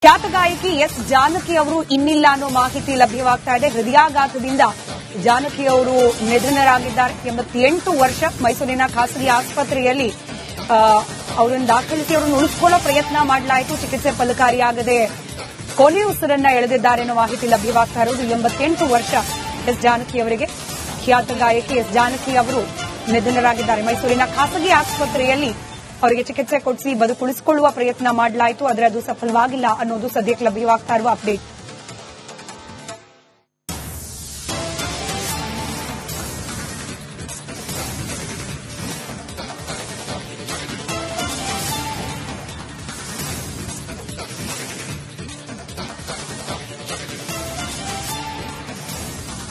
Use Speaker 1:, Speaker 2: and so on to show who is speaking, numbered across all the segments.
Speaker 1: ಖ್ಯಾತ ಗಾಯಕಿ ಎಸ್ ಜಾನಕಿ ಅವರು ಇನ್ನಿಲ್ಲ ಅನ್ನೋ ಮಾಹಿತಿ ಲಭ್ಯವಾಗ್ತಾ ಇದೆ. ಹೃದಯಾಘಾತದಿಂದ ಜಾನಕಿ ಅವರು ನಿಧನರಾಗಿದ್ದಾರೆ. 88 ವರ್ಷ. ಮೈಸೂರಿನ ಖಾಸಗಿ ಆಸ್ಪತ್ರೆಯಲ್ಲಿ ಅವರನ್ನು ದಾಖಲಿಸಿ ಅವರನ್ನು ಉಳಿಸಿಕೊಳ್ಳೋ ಪ್ರಯತ್ನ ಮಾಡಲಾಯಿತು. ಚಿಕಿತ್ಸೆ ಫಲಕಾರಿಯಾಗದೆ ಕೊನೆ ಉಸಿರನ್ನ ಎಳೆದಿದ್ದಾರೆ ಅನ್ನೋ ಮಾಹಿತಿ ಲಭ್ಯವಾಗ್ತಾ ಇರೋದು. 88 ವರ್ಷ ಎಸ್ ಜಾನಕಿ ಅವರಿಗೆ. ಖ್ಯಾತ ಗಾಯಕಿ ಎಸ್ ಜಾನಕಿ ಅವರು ನಿಧನರಾಗಿದ್ದಾರೆ. ಮೈಸೂರಿನ ಖಾಸಗಿ ಆಸ್ಪತ್ರೆಯಲ್ಲಿ ಅವರಿಗೆ ಚಿಕಿತ್ಸೆ ಕೊಡಿಸಿ ಬದುಕುಳಿಸಿಕೊಳ್ಳುವ ಪ್ರಯತ್ನ ಮಾಡಲಾಯಿತು. ಆದರೆ ಅದು ಸಫಲವಾಗಿಲ್ಲ ಅನ್ನೋದು ಸದ್ಯಕ್ಕೆ ಲಭ್ಯವಾಗ್ತಾ ಇರುವ ಅಪ್ಡೇಟ್.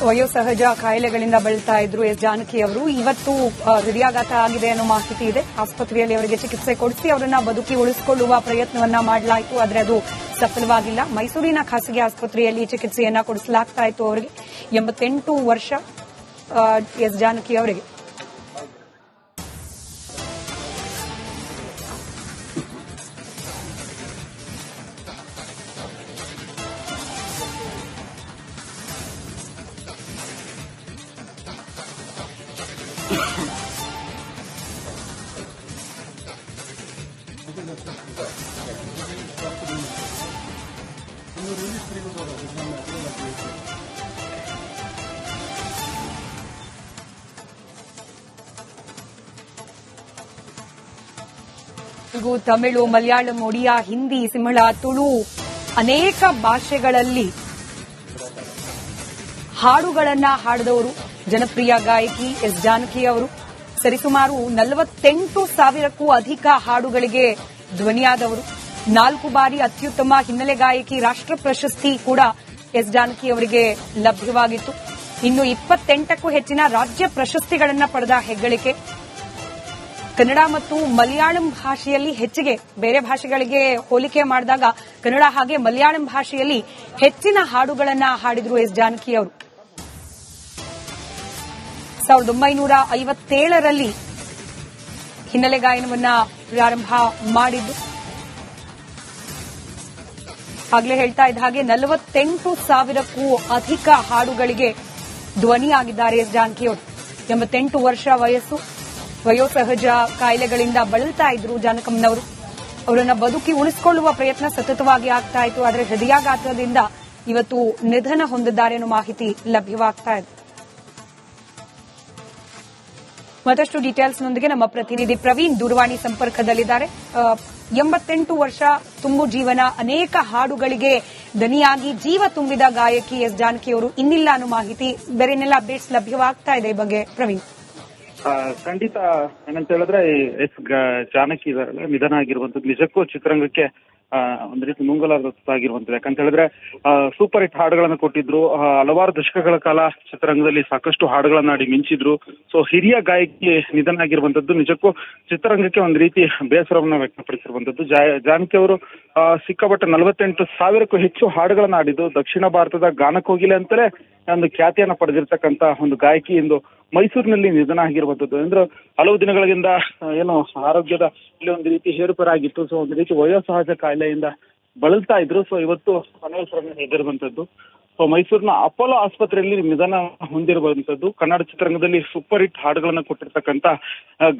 Speaker 1: ವಯೋಸಹಜ ಕಾಯಿಲೆಗಳಿಂದ ಬಳಲ್ತಾ ಇದ್ರು ಎಸ್ ಜಾನಕಿ ಅವರು. ಇವತ್ತು ಹೃದಯಾಘಾತ ಆಗಿದೆ ಅನ್ನೋ ಮಾಹಿತಿ ಇದೆ. ಆಸ್ಪತ್ರೆಯಲ್ಲಿ ಅವರಿಗೆ ಚಿಕಿತ್ಸೆ ಕೊಡಿಸಿ ಅವರನ್ನ ಬದುಕಿ ಉಳಿಸಿಕೊಳ್ಳುವ ಪ್ರಯತ್ನವನ್ನ ಮಾಡಲಾಯಿತು. ಆದರೆ ಅದು ಸಫಲವಾಗಿಲ್ಲ. ಮೈಸೂರಿನ ಖಾಸಗಿ ಆಸ್ಪತ್ರೆಯಲ್ಲಿ ಚಿಕಿತ್ಸೆಯನ್ನ ಕೊಡಿಸಲಾಗ್ತಾ ಇತ್ತು ಅವರಿಗೆ. 88 ವರ್ಷ ಎಸ್ ಜಾನಕಿ ಅವರಿಗೆ. ತಮಿಳು, ಮಲಯಾಳಂ, ಒಡಿಯಾ, ಹಿಂದಿ, ಸಿಂಹಳ, ತುಳು ಅನೇಕ ಭಾಷೆಗಳಲ್ಲಿ ಹಾಡುಗಳನ್ನ ಹಾಡಿದವರು ಜನಪ್ರಿಯ ಗಾಯಕಿ ಎಸ್ ಜಾನಕಿ ಅವರು. ಸರಿಸುಮಾರು 48,000ಕ್ಕೂ ಅಧಿಕ ಹಾಡುಗಳಿಗೆ ಧ್ವನಿಯಾದವರು. 4 ಬಾರಿ ಅತ್ಯುತ್ತಮ ಹಿನ್ನೆಲೆ ಗಾಯಕಿ ರಾಷ್ಟ್ರ ಪ್ರಶಸ್ತಿ ಕೂಡ ಎಸ್ ಜಾನಕಿ ಅವರಿಗೆ ಲಭ್ಯವಾಗಿತ್ತು. ಇನ್ನು 28ಕ್ಕೂ ಹೆಚ್ಚಿನ ರಾಜ್ಯ ಪ್ರಶಸ್ತಿಗಳನ್ನ ಪಡೆದ ಹೆಗ್ಗಳಿಕೆ. ಕನ್ನಡ ಮತ್ತು ಮಲಯಾಳಂ ಭಾಷೆಯಲ್ಲಿ ಹೆಚ್ಚಿಗೆ, ಬೇರೆ ಭಾಷೆಗಳಿಗೆ ಹೋಲಿಕೆ ಮಾಡಿದಾಗ ಕನ್ನಡ ಹಾಗೆ ಮಲಯಾಳಂ ಭಾಷೆಯಲ್ಲಿ ಹೆಚ್ಚಿನ ಹಾಡುಗಳನ್ನ ಹಾಡಿದ್ರು ಎಸ್ ಜಾನಕಿ ಅವರು. 1957ರಲ್ಲಿ ಹಿನ್ನೆಲೆ ಗಾಯನವನ್ನ ಪ್ರಾರಂಭ ಮಾಡಿದ್ದು. ಆಗ್ಲೇ ಹೇಳ್ತಾ ಇದ್ದ ಹಾಗೆ 48,000ಕ್ಕೂ ಅಧಿಕ ಹಾಡುಗಳಿಗೆ ಧ್ವನಿಯಾಗಿದ್ದಾರೆ ಎಸ್ ಜಾನಕಿ ಅವರು. 88 ವರ್ಷ ವಯಸ್ಸು. ವಯೋಸಹಜ ಕಾಯಿಲೆಗಳಿಂದ ಬಳಲ್ತಾ ಇದ್ರು ಜಾನಕಮ್ಮನವರು. ಅವರನ್ನ ಬದುಕಿ ಉಳಿಸಿಕೊಳ್ಳುವ ಪ್ರಯತ್ನ ಸತತವಾಗಿ ಆಗ್ತಾ ಇತ್ತು. ಆದರೆ ಹೃದಯಾಘಾತದಿಂದ ಇವತ್ತು ನಿಧನ ಹೊಂದಿದ್ದಾರೆ ಅನ್ನೋ ಮಾಹಿತಿ ಲಭ್ಯವಾಗ್ತಾ ಇದೆ. ಮತ್ತಷ್ಟು ಡೀಟೇಲ್ಸ್ನೊಂದಿಗೆ ನಮ್ಮ ಪ್ರತಿನಿಧಿ ಪ್ರವೀಣ್ ದೂರವಾಣಿ ಸಂಪರ್ಕದಲ್ಲಿದ್ದಾರೆ. 88 ವರ್ಷ ತುಂಬು ಜೀವನ, ಅನೇಕ ಹಾಡುಗಳಿಗೆ ದನಿಯಾಗಿ ಜೀವ ತುಂಬಿದ ಗಾಯಕಿ ಎಸ್ ಜಾನಕಿ ಅವರು ಇನ್ನಿಲ್ಲ ಅನ್ನೋ ಮಾಹಿತಿ, ಬೇರೆನೆಲ್ಲ ಅಪ್ಡೇಟ್ಸ್ ಲಭ್ಯವಾಗ್ತಾ ಇದೆ. ಈ ಬಗ್ಗೆ ಪ್ರವೀಣ್.
Speaker 2: ಖಂಡಿತ ಏನಂತ ಹೇಳಿದ್ರೆ ಎಸ್ ಜಾನಕಿ ನಿಧನ ಆಗಿರುವಂತದ್ದು ನಿಜಕ್ಕೂ ಚಿತ್ರರಂಗಕ್ಕೆ ಒಂದ್ ರೀತಿ ನುಂಗಲಾಗಿರುವಂತದ್ದು. ಯಾಕಂತ ಹೇಳಿದ್ರೆ ಸೂಪರ್ ಹಿಟ್ ಹಾಡುಗಳನ್ನ ಕೊಟ್ಟಿದ್ರು. ಹಲವಾರು ದಶಕಗಳ ಕಾಲ ಚಿತ್ರರಂಗದಲ್ಲಿ ಸಾಕಷ್ಟು ಹಾಡುಗಳನ್ನ ಹಾಡಿ ಮಿಂಚಿದ್ರು. ಸೊ ಹಿರಿಯ ಗಾಯಕಿ ನಿಧನ ಆಗಿರುವಂತದ್ದು ನಿಜಕ್ಕೂ ಚಿತ್ರರಂಗಕ್ಕೆ ಒಂದ್ ರೀತಿ ಬೇಸರವನ್ನ ವ್ಯಕ್ತಪಡಿಸಿರುವಂತದ್ದು. ಜಾನಕಿ ಅವರು ಸಿಕ್ಕಾಪಟ್ಟೆ 48,000ಕ್ಕೂ ಹೆಚ್ಚು ಹಾಡುಗಳನ್ನ ಹಾಡಿದ್ದು. ದಕ್ಷಿಣ ಭಾರತದ ಗಾನಕೋಗಿಲೆ ಅಂತಲೇ ಒಂದು ಖ್ಯಾತಿಯನ್ನ ಪಡೆದಿರ್ತಕ್ಕಂತ ಒಂದು ಗಾಯಕಿ ಇಂದು ಮೈಸೂರಿನಲ್ಲಿ ನಿಧನ ಆಗಿರುವಂತದ್ದು. ಅಂದ್ರೆ ಹಲವು ದಿನಗಳಿಂದ ಏನು ಆರೋಗ್ಯದ ಇಲ್ಲಿ ಒಂದು ರೀತಿ ಏರುಪೇರಾಗಿತ್ತು. ಸೊ ಒಂದು ರೀತಿ ವಯೋಸಹಜ ಕಾಯಿಲೆಯಿಂದ ಬಳಲ್ತಾ ಇದ್ರು. ಸೊ ಇವತ್ತು ಕೊನೆಯ ಉಸಿರನ್ನ ಎಳೆದಿರುವಂತದ್ದು. ಸೊ ಮೈಸೂರಿನ ಅಪೋಲೋ ಆಸ್ಪತ್ರೆಯಲ್ಲಿ ನಿಧನ ಹೊಂದಿರುವಂತದ್ದು. ಕನ್ನಡ ಚಿತ್ರರಂಗದಲ್ಲಿ ಸೂಪರ್ ಹಿಟ್ ಹಾಡುಗಳನ್ನ ಕೊಟ್ಟಿರ್ತಕ್ಕಂತ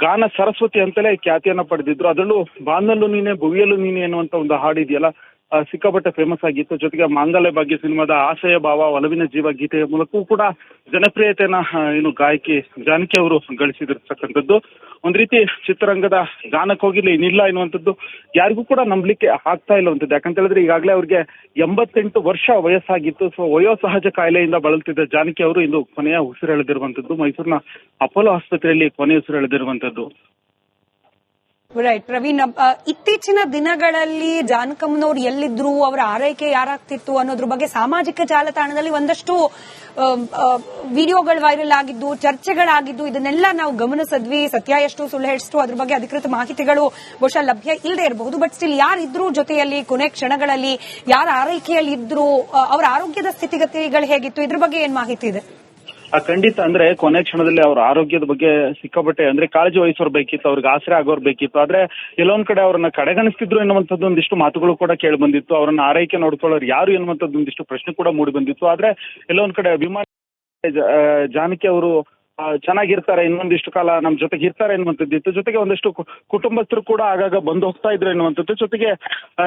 Speaker 2: ಗಾನ ಸರಸ್ವತಿ ಅಂತಲೇ ಖ್ಯಾತಿಯನ್ನ ಪಡೆದಿದ್ರು. ಅದರಲ್ಲೂ ಬಾನಲ್ಲೂ ನೀನೆ ಭುವಿಯಲ್ಲೂ ನೀನೆ ಅನ್ನುವಂತ ಒಂದು ಹಾಡು ಇದೆಯಲ್ಲ, ಸಿಕ್ಕಾಪಟ್ಟೆ ಫೇಮಸ್ ಆಗಿತ್ತು. ಜೊತೆಗೆ ಮಾಂಗಲ್ಯ ಭಾಗ್ಯ ಸಿನಿಮಾದ ಆಶಯ ಭಾವ, ಒಲವಿನ ಜೀವ ಗೀತೆಯ ಮೂಲಕವೂ ಕೂಡ ಜನಪ್ರಿಯತೆಯನ್ನ ಏನು ಗಾಯಕಿ ಜಾನಕಿ ಅವರು ಗಳಿಸಿದಿರ್ತಕ್ಕಂಥದ್ದು. ಒಂದ್ ರೀತಿ ಚಿತ್ರರಂಗದ ಗಾನಕ್ಕೋಗಿಲ್ಲ ಇನ್ನಿಲ್ಲ ಎನ್ನುವಂಥದ್ದು ಯಾರಿಗೂ ಕೂಡ ನಂಬಲಿಕ್ಕೆ ಆಗ್ತಾ ಇಲ್ಲವಂಥದ್ದು. ಯಾಕಂತ ಹೇಳಿದ್ರೆ ಈಗಾಗಲೇ ಅವ್ರಿಗೆ 88 ವರ್ಷ ವಯಸ್ಸಾಗಿತ್ತು. ಸೊ ವಯೋಸಹಜ ಕಾಯಿಲೆಯಿಂದ ಬಳಲ್ತಿದ್ದ ಜಾನಕಿ ಅವರು ಇಂದು ಕೊನೆಯ ಉಸಿರೆಳೆದಿರುವಂತದ್ದು. ಮೈಸೂರಿನ ಅಪೋಲೋ ಆಸ್ಪತ್ರೆಯಲ್ಲಿ ಕೊನೆಯ ಉಸಿರೆಳೆದಿರುವಂತದ್ದು.
Speaker 1: ರೈಟ್ ಪ್ರವೀಣ್, ಇತ್ತೀಚಿನ ದಿನಗಳಲ್ಲಿ ಜಾನಕಮ್ಮನವರು ಎಲ್ಲಿದ್ರು, ಅವರ ಆರೈಕೆ ಯಾರಾಗ್ತಿತ್ತು ಅನ್ನೋದ್ರ ಬಗ್ಗೆ ಸಾಮಾಜಿಕ ಜಾಲತಾಣದಲ್ಲಿ ಒಂದಷ್ಟು ವಿಡಿಯೋಗಳು ವೈರಲ್ ಆಗಿದ್ದು, ಚರ್ಚೆಗಳಾಗಿದ್ದು, ಇದನ್ನೆಲ್ಲ ನಾವು ಗಮನಿಸಿದ್ವಿ. ಸತ್ಯ ಎಷ್ಟು ಸುಳ್ಳು ಎಷ್ಟು ಅದ್ರ ಬಗ್ಗೆ ಅಧಿಕೃತ ಮಾಹಿತಿಗಳು ಬಹುಶಃ ಲಭ್ಯ ಇಲ್ಲದೆ ಇರಬಹುದು. ಬಟ್ ಸ್ಟಿಲ್ ಯಾರಿದ್ರು ಜೊತೆಯಲ್ಲಿ ಕೊನೆ ಕ್ಷಣಗಳಲ್ಲಿ, ಯಾರ ಆರೈಕೆಯಲ್ಲಿ ಇದ್ರು, ಅವರ ಆರೋಗ್ಯದ ಸ್ಥಿತಿಗತಿಗಳು ಹೇಗಿತ್ತು, ಇದ್ರ ಬಗ್ಗೆ ಏನ್ ಮಾಹಿತಿ ಇದೆ?
Speaker 2: ಖಂಡಿತ ಅಂದ್ರೆ ಕೊನೆ ಕ್ಷಣದಲ್ಲಿ ಅವ್ರ ಆರೋಗ್ಯದ ಬಗ್ಗೆ ಸಿಕ್ಕಾಪಟ್ಟೆ ಅಂದ್ರೆ ಕಾಳಜಿ ವಹಿಸೋರ್ ಬೇಕಿತ್ತು, ಅವ್ರಿಗೆ ಆಸರೆ ಆಗೋರ್ ಬೇಕಿತ್ತು. ಆದ್ರೆ ಎಲ್ಲೊಂದ್ ಕಡೆ ಅವ್ರನ್ನ ಕಡೆಗಣಿಸ್ತಿದ್ರು ಎನ್ನುವಂಥದ್ದು ಒಂದಿಷ್ಟು ಮಾತುಗಳು ಕೂಡ ಕೇಳಿ ಬಂದಿತ್ತು. ಅವ್ರನ್ನ ಆರೈಕೆ ನೋಡ್ಕೊಳ್ಳೋರು ಯಾರು ಎನ್ನುವಂಥದ್ದು ಒಂದಿಷ್ಟು ಪ್ರಶ್ನೆ ಕೂಡ ಮೂಡಿ ಬಂದಿತ್ತು. ಆದ್ರೆ ಎಲ್ಲೊಂದ್ ಕಡೆ ಅಭಿಮಾನಿ ಜಾನಕಿ ಅವರು ಚೆನ್ನಾಗಿರ್ತಾರೆ, ಇನ್ನೊಂದಿಷ್ಟು ಕಾಲ ನಮ್ ಜೊತೆಗೆ ಇರ್ತಾರೆ ಎನ್ನುವಂಥದ್ದಿತ್ತು. ಜೊತೆಗೆ ಒಂದಿಷ್ಟು ಕುಟುಂಬಸ್ಥರು ಕೂಡ ಆಗಾಗ ಬಂದು ಹೋಗ್ತಾ ಇದ್ರು ಎನ್ನುವಂಥದ್ದು. ಜೊತೆಗೆ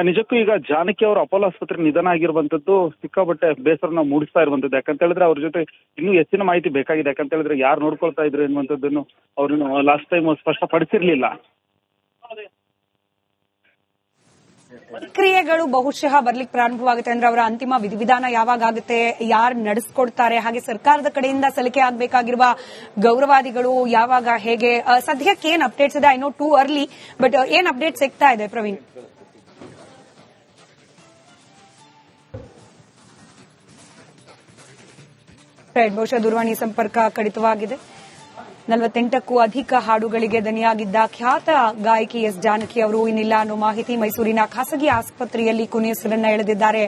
Speaker 2: ನಿಜಕ್ಕೂ ಈಗ ಜಾನಕಿ ಅವರು ಅಪೋಲೋ ಆಸ್ಪತ್ರೆ ನಿಧನ ಆಗಿರುವಂತದ್ದು ಸಿಕ್ಕಾಪಟ್ಟೆ ಬೇಸರನ ಮೂಡಿಸ್ತಾ ಇರುವಂತದ್ದು. ಯಾಕಂತ ಹೇಳಿದ್ರೆ ಅವ್ರ ಜೊತೆ ಇನ್ನೂ ಹೆಚ್ಚಿನ ಮಾಹಿತಿ ಬೇಕಾಗಿದೆ. ಯಾಕಂತ ಹೇಳಿದ್ರೆ ಯಾರು ನೋಡ್ಕೊಳ್ತಾ ಇದ್ರು ಎನ್ನುವಂಥದ್ದನ್ನು ಅವ್ರನ್ನು ಲಾಸ್ಟ್ ಟೈಮ್ ಸ್ಪಷ್ಟಪಡಿಸಿರ್ಲಿಲ್ಲ.
Speaker 1: ಕ್ರಿಯೆಗಳು ಬಹುಶಃ ಬರ್ಲಿಕ್ಕೆ ಪ್ರಾರಂಭವಾಗುತ್ತೆ ಅಂದ್ರೆ ಅವರ ಅಂತಿಮ ವಿಧಿವಿಧಾನ ಯಾವಾಗ ಆಗುತ್ತೆ, ಯಾರು ನಡೆಸ್ಕೊಡ್ತಾರೆ, ಹಾಗೆ ಸರ್ಕಾರದ ಕಡೆಯಿಂದ ಸಲಿಕೆ ಆಗಬೇಕಾಗಿರುವ ಗೌರವಾದಿಗಳು ಯಾವಾಗ, ಹೇಗೆ ಸದ್ಯಕ್ಕೆ ಏನ್ ಅಪ್ಡೇಟ್ಸ್ ಇದೆ? I know too early, but ಏನ್ ಅಪ್ಡೇಟ್ ಸಿಗ್ತಾ ಇದೆ ಪ್ರವೀಣ್? ಬಹುಶಃ ದೂರವಾಣಿ ಸಂಪರ್ಕ ಕಡಿತವಾಗಿದೆ. 48ಕ್ಕೂ ಅಧಿಕ ಹಾಡುಗಳಿಗೆ ದನಿಯಾಗಿದ್ದ ಖ್ಯಾತ ಗಾಯಕಿ ಎಸ್ ಜಾನಕಿ ಅವರು ಇನ್ನಿಲ್ಲ ಅನ್ನೋ ಮಾಹಿತಿ. ಮೈಸೂರಿನ ಖಾಸಗಿ ಆಸ್ಪತ್ರೆಯಲ್ಲಿ ಕೊನೆಯುಸಿರನ್ನ ಎಳೆದಿದ್ದಾರೆ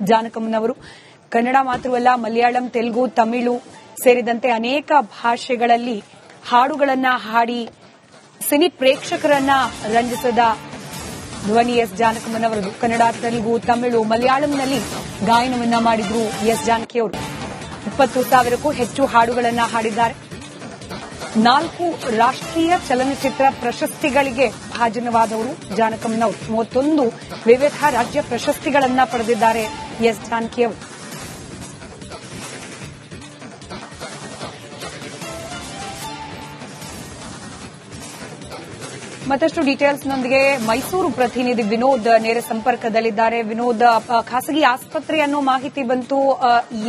Speaker 1: ಜಾನಕಮ್ಮನವರು. ಕನ್ನಡ ಮಾತ್ರವಲ್ಲ, ಮಲಯಾಳಂ, ತೆಲುಗು, ತಮಿಳು ಸೇರಿದಂತೆ ಅನೇಕ ಭಾಷೆಗಳಲ್ಲಿ ಹಾಡುಗಳನ್ನ ಹಾಡಿ ಸಿನಿ ಪ್ರೇಕ್ಷಕರನ್ನ ರಂಜಿಸಿದ ಧ್ವನಿ ಎಸ್ ಜಾನಕಮ್ಮನವರದು. ಕನ್ನಡ, ತೆಲುಗು, ತಮಿಳು, ಮಲಯಾಳಂನಲ್ಲಿ ಗಾಯನವನ್ನ ಮಾಡಿದ್ರು ಎಸ್ ಜಾನಕಿ ಅವರು. 20,000ಕ್ಕೂ ಹೆಚ್ಚು ಹಾಡುಗಳನ್ನ ಹಾಡಿದ್ದಾರೆ. 4 ರಾಷ್ಟ್ರೀಯ ಚಲನಚಿತ್ರ ಪ್ರಶಸ್ತಿಗಳಿಗೆ ಭಾಜನವಾದವರು ಜಾನಕಮ್ಮನವರು. 31 ವಿವಿಧ ರಾಜ್ಯ ಪ್ರಶಸ್ತಿಗಳನ್ನ ಪಡೆದಿದ್ದಾರೆ ಎಸ್ ಜಾನಕಿ ಅವರು. ಮತ್ತಷ್ಟು ಡೀಟೇಲ್ಸ್ನೊಂದಿಗೆ ಮೈಸೂರು ಪ್ರತಿನಿಧಿ ವಿನೋದ್ ನೇರ ಸಂಪರ್ಕದಲ್ಲಿದ್ದಾರೆ. ವಿನೋದ್, ಖಾಸಗಿ ಆಸ್ಪತ್ರೆ ಅನ್ನೋ ಮಾಹಿತಿ ಬಂತು,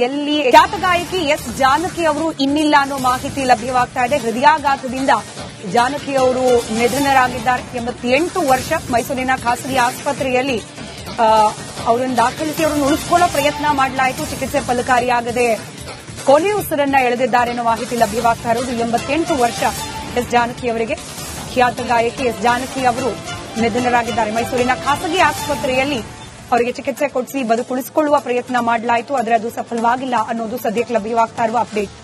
Speaker 1: ಎಲ್ಲಿ ಖ್ಯಾತ ಗಾಯಕಿ ಎಸ್ ಜಾನಕಿ ಅವರು ಇನ್ನಿಲ್ಲ ಅನ್ನೋ ಮಾಹಿತಿ ಲಭ್ಯವಾಗ್ತಾ ಇದೆ. ಹೃದಯಾಘಾತದಿಂದ ಜಾನಕಿ ಅವರು ನಿಧನರಾಗಿದ್ದಾರೆ. 88 ವರ್ಷ. ಮೈಸೂರಿನ ಖಾಸಗಿ ಆಸ್ಪತ್ರೆಯಲ್ಲಿ ಅವರನ್ನು ದಾಖಲಿಸಿ ಅವರನ್ನು ಉಳಿಸಿಕೊಳ್ಳೋ ಪ್ರಯತ್ನ ಮಾಡಲಾಯಿತು. ಚಿಕಿತ್ಸೆ ಫಲಕಾರಿಯಾಗದೆ ಕೊನೆಯುಸಿರನ್ನ ಎಳೆದಿದ್ದಾರೆ ಅನ್ನೋ ಮಾಹಿತಿ ಲಭ್ಯವಾಗ್ತಾ ಇರೋದು. 88 ವರ್ಷ ಎಸ್ ಜಾನಕಿ ಅವರಿಗೆ. ಖ್ಯಾತ ಗಾಯಕಿ ಎಸ್ ಜಾನಕಿ ಅವರು ನಿಧನರಾಗಿದ್ದಾರೆ. ಮೈಸೂರಿನ ಖಾಸಗಿ ಆಸ್ಪತ್ರೆಯಲ್ಲಿ ಅವರಿಗೆ ಚಿಕಿತ್ಸೆ ಕೊಡಿಸಿ ಬದುಕುಳಿಸಿಕೊಳ್ಳುವ ಪ್ರಯತ್ನ ಮಾಡಲಾಯಿತು, ಆದರೆ ಅದು ಸಫಲವಾಗಿಲ್ಲ ಅನ್ನೋದು ಸದ್ಯಕ್ಕೆ ಲಭ್ಯವಾಗ್ತಾ ಇರುವ ಅಪ್ಡೇಟ್.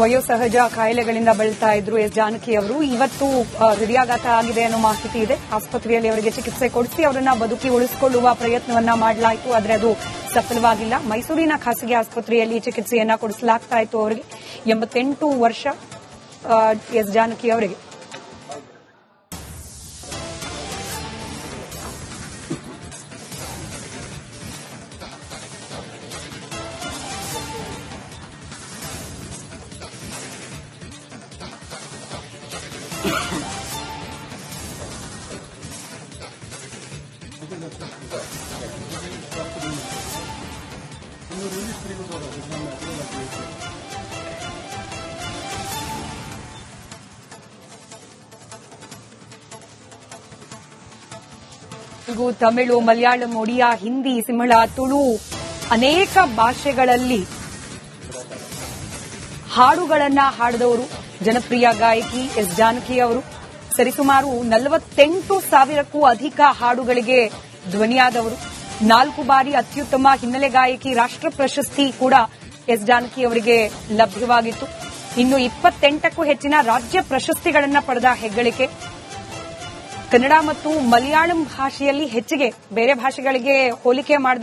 Speaker 1: ವಯೋಸಹಜ ಕಾಯಿಲೆಗಳಿಂದ ಬಳಲ್ತಾ ಇದ್ರು ಎಸ್ ಜಾನಕಿ ಅವರು. ಇವತ್ತು ಹೃದಯಾಘಾತ ಆಗಿದೆ ಅನ್ನೋ ಮಾಹಿತಿ ಇದೆ. ಆಸ್ಪತ್ರೆಯಲ್ಲಿ ಅವರಿಗೆ ಚಿಕಿತ್ಸೆ ಕೊಡಿಸಿ ಅವರನ್ನ ಬದುಕಿ ಉಳಿಸಿಕೊಳ್ಳುವ ಪ್ರಯತ್ನವನ್ನ ಮಾಡಲಾಯಿತು, ಆದರೆ ಅದು ಸಫಲವಾಗಿಲ್ಲ. ಮೈಸೂರಿನ ಖಾಸಗಿ ಆಸ್ಪತ್ರೆಯಲ್ಲಿ ಚಿಕಿತ್ಸೆಯನ್ನ ಕೊಡಿಸಲಾಗ್ತಾ ಇತ್ತು ಅವರಿಗೆ. 88 ವರ್ಷ ಎಸ್ ಜಾನಕಿ ಅವರಿಗೆ. ತೆಲುಗು, ತಮಿಳು, ಮಲಯಾಳಂ, ಒಡಿಯಾ, ಹಿಂದಿ, ಸಿಂಹಳ, ತುಳು ಅನೇಕ ಭಾಷೆಗಳಲ್ಲಿ ಹಾಡುಗಳನ್ನ ಹಾಡಿದವರು ಜನಪ್ರಿಯ ಗಾಯಕಿ ಎಸ್ ಜಾನಕಿ ಅವರು. ಸರಿಸುಮಾರು 48,000ಕ್ಕೂ ಅಧಿಕ ಹಾಡುಗಳಿಗೆ ಧ್ವನಿಯಾದವರು. 4 ಬಾರಿ ಅತ್ಯುತ್ತಮ ಹಿನ್ನೆಲೆ ಗಾಯಕಿ ರಾಷ್ಟ್ರ ಪ್ರಶಸ್ತಿ ಕೂಡ ಎಸ್ ಜಾನಕಿ ಅವರಿಗೆ ಲಭ್ಯವಾಗಿತ್ತು. ಇನ್ನು 28ಕ್ಕೂ ಹೆಚ್ಚಿನ ರಾಜ್ಯ ಪ್ರಶಸ್ತಿಗಳನ್ನ ಪಡೆದ ಹೆಗ್ಗಳಿಕೆ. ಕನ್ನಡ ಮತ್ತು ಮಲಯಾಳಂ ಭಾಷೆಯಲ್ಲಿ ಹೆಚ್ಚಿಗೆ ಬೇರೆ ಭಾಷೆಗಳಿಗೆ ಹೋಲಿಕೆ ಮಾಡಿದ